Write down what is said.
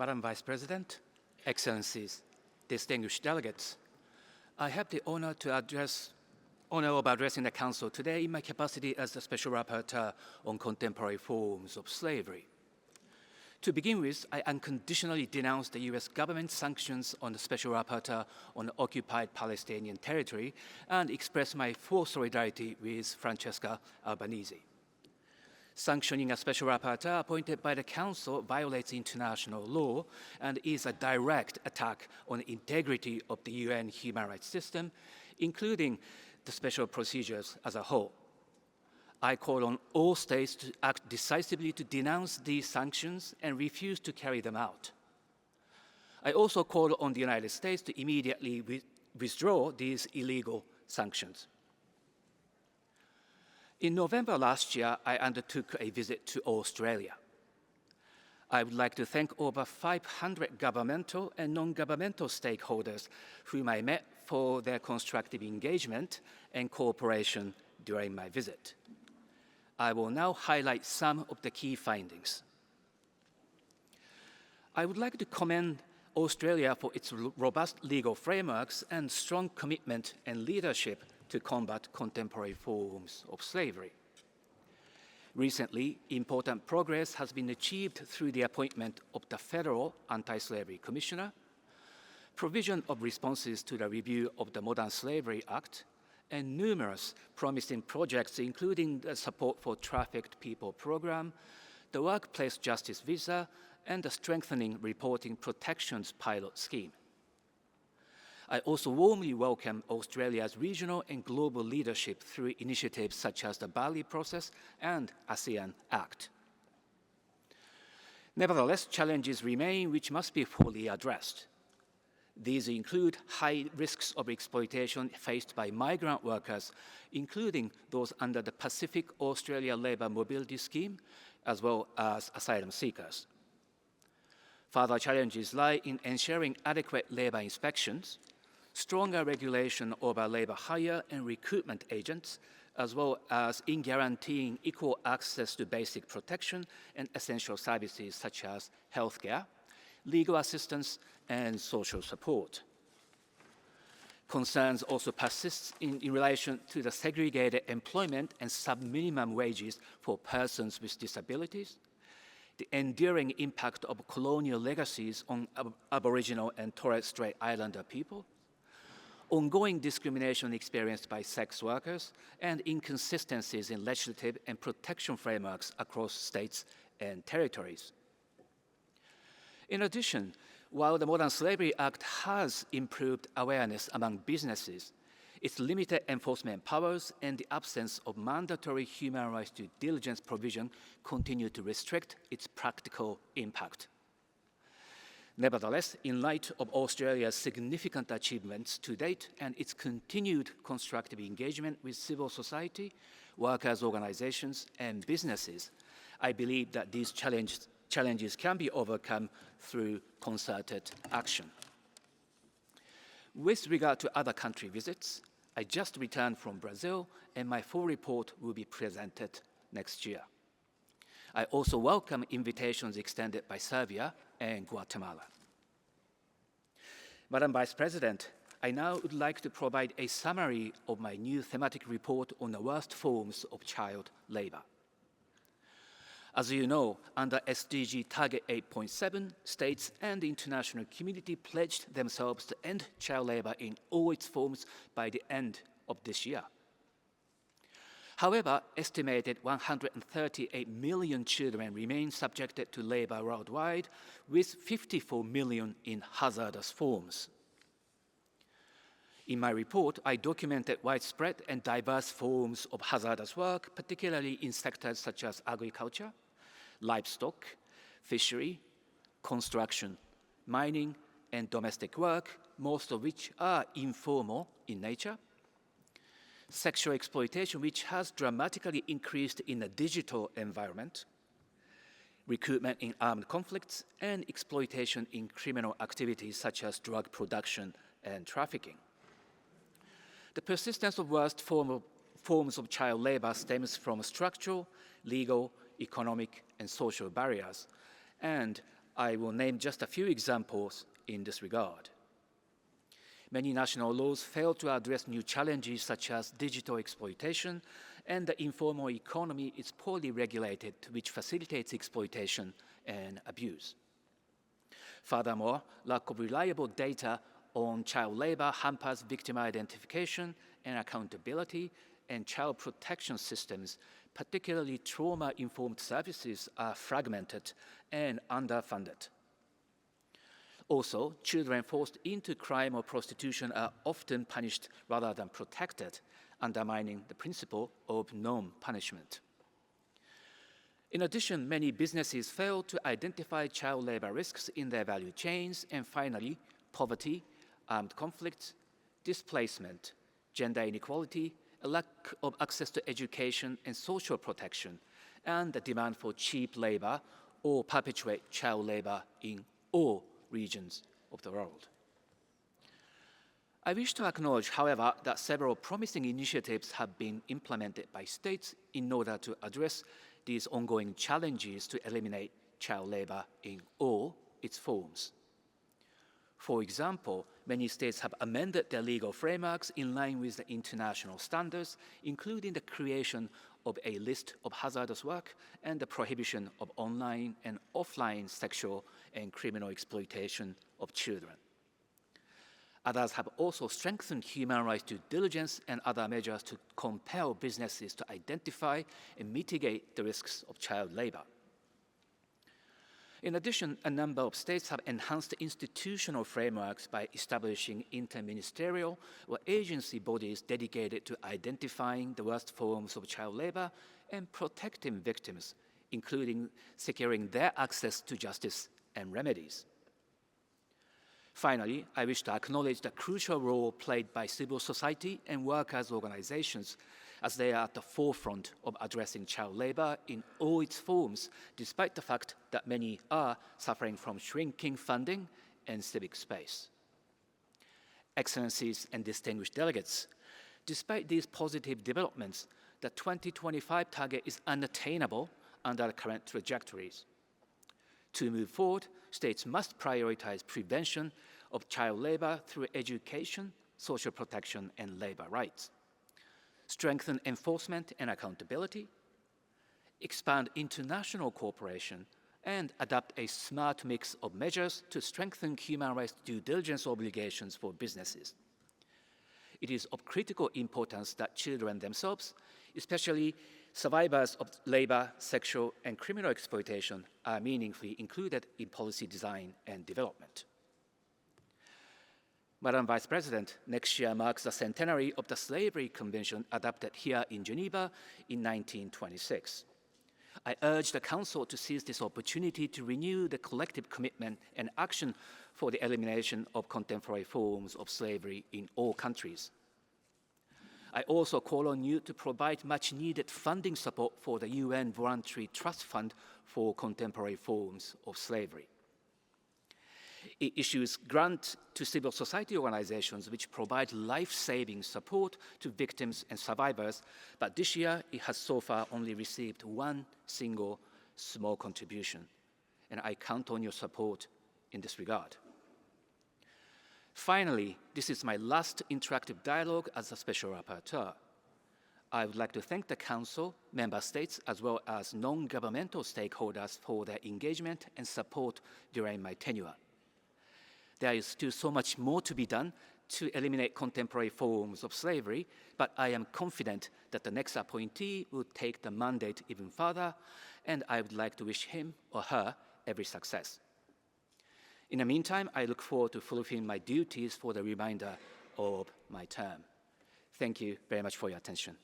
Madam Vice President, Excellencies, distinguished delegates, I have the honor of addressing the Council today in my capacity as the Special Rapporteur on contemporary forms of slavery. To begin with, I unconditionally denounce the US government sanctions on the Special Rapporteur on the occupied Palestinian territory and express my full solidarity with Francesca Albanese. Sanctioning a Special Rapporteur appointed by the Council violates international law and is a direct attack on the integrity of the UN human rights system, including the special procedures as a whole. I call on all states to act decisively to denounce these sanctions and refuse to carry them out. I also call on the United States to immediately withdraw these illegal sanctions. In November last year, I undertook a visit to Australia. I would like to thank over 500 governmental and non-governmental stakeholders whom I met for their constructive engagement and cooperation during my visit. I will now highlight some of the key findings. I would like to commend Australia for its robust legal frameworks and strong commitment and leadership to combat contemporary forms of slavery. Recently, important progress has been achieved through the appointment of the Federal Anti-Slavery Commissioner, provision of responses to the review of the Modern Slavery Act, and numerous promising projects, including the Support for Trafficked People program, the Workplace Justice Visa, and the Strengthening Reporting Protections pilot scheme. I also warmly welcome Australia's regional and global leadership through initiatives such as the Bali Process and ASEAN Act. Nevertheless, challenges remain which must be fully addressed. These include high risks of exploitation faced by migrant workers, including those under the Pacific Australia Labour Mobility Scheme, as well as asylum seekers. Further challenges lie in ensuring adequate labour inspections, stronger regulation over labour hire and recruitment agents, as well as in guaranteeing equal access to basic protection and essential services such as healthcare, legal assistance, and social support. Concerns also persist in relation to the segregated employment and sub-minimum wages for persons with disabilities, the enduring impact of colonial legacies on Aboriginal and Torres Strait Islander people, ongoing discrimination experienced by sex workers, and inconsistencies in legislative and protection frameworks across states and territories. In addition, while the Modern Slavery Act has improved awareness among businesses, its limited enforcement powers and the absence of mandatory human rights due diligence provision continue to restrict its practical impact. Nevertheless, in light of Australia's significant achievements to date and its continued constructive engagement with civil society, workers' organizations, and businesses, I believe that these challenges can be overcome through concerted action. With regard to other country visits, I just returned from Brazil, and my full report will be presented next year. I also welcome invitations extended by Serbia and Guatemala. Madam Vice President, I now would like to provide a summary of my new thematic report on the worst forms of child labor. As you know, under SDG Target 8.7, states and the international community pledged themselves to end child labor in all its forms by the end of this year. However, estimated 138 million children remain subjected to labor worldwide, with 54 million in hazardous forms. In my report, I documented widespread and diverse forms of hazardous work, particularly in sectors such as agriculture, livestock, fishery, construction, mining, and domestic work, most of which are informal in nature, sexual exploitation, which has dramatically increased in a digital environment, recruitment in armed conflicts, and exploitation in criminal activities such as drug production and trafficking. The persistence of worst forms of child labor stems from structural, legal, economic, and social barriers, and I will name just a few examples in this regard. Many national laws fail to address new challenges such as digital exploitation, and the informal economy is poorly regulated, which facilitates exploitation and abuse. Furthermore, lack of reliable data on child labor hampers victim identification and accountability, and child protection systems, particularly trauma-informed services, are fragmented and underfunded. Also, children forced into crime or prostitution are often punished rather than protected, undermining the principle of non-punishment. In addition, many businesses fail to identify child labor risks in their value chains, and finally, poverty, armed conflicts, displacement, gender inequality, a lack of access to education and social protection, and the demand for cheap labor all perpetuate child labor in all regions of the world. I wish to acknowledge, however, that several promising initiatives have been implemented by states in order to address these ongoing challenges to eliminate child labor in all its forms. For example, many states have amended their legal frameworks in line with the international standards, including the creation of a list of hazardous work and the prohibition of online and offline sexual and criminal exploitation of children. Others have also strengthened human rights due diligence and other measures to compel businesses to identify and mitigate the risks of child labor. In addition, a number of states have enhanced institutional frameworks by establishing interministerial or agency bodies dedicated to identifying the worst forms of child labor and protecting victims, including securing their access to justice and remedies. Finally, I wish to acknowledge the crucial role played by civil society and workers' organizations, as they are at the forefront of addressing child labor in all its forms, despite the fact that many are suffering from shrinking funding and civic space. Excellencies and distinguished delegates, despite these positive developments, the 2025 target is unattainable under the current trajectories. To move forward, states must prioritize prevention of child labor through education, social protection, and labor rights, strengthen enforcement and accountability, expand international cooperation, and adopt a smart mix of measures to strengthen human rights due diligence obligations for businesses. It is of critical importance that children themselves, especially survivors of labor, sexual, and criminal exploitation, are meaningfully included in policy design and development. Madam Vice President, next year marks the centenary of the Slavery Convention adopted here in Geneva in 1926. I urge the Council to seize this opportunity to renew the collective commitment and action for the elimination of contemporary forms of slavery in all countries. I also call on you to provide much-needed funding support for the UN Voluntary Trust Fund for Contemporary Forms of Slavery. It issues grants to civil society organizations which provide life-saving support to victims and survivors, but this year it has so far only received one single small contribution, and I count on your support in this regard. Finally, this is my last interactive dialogue as a special rapporteur. I would like to thank the Council, Member States, as well as non-governmental stakeholders for their engagement and support during my tenure. There is still so much more to be done to eliminate contemporary forms of slavery, but I am confident that the next appointee will take the mandate even further, and I would like to wish him or her every success. In the meantime, I look forward to fulfilling my duties for the remainder of my term. Thank you very much for your attention.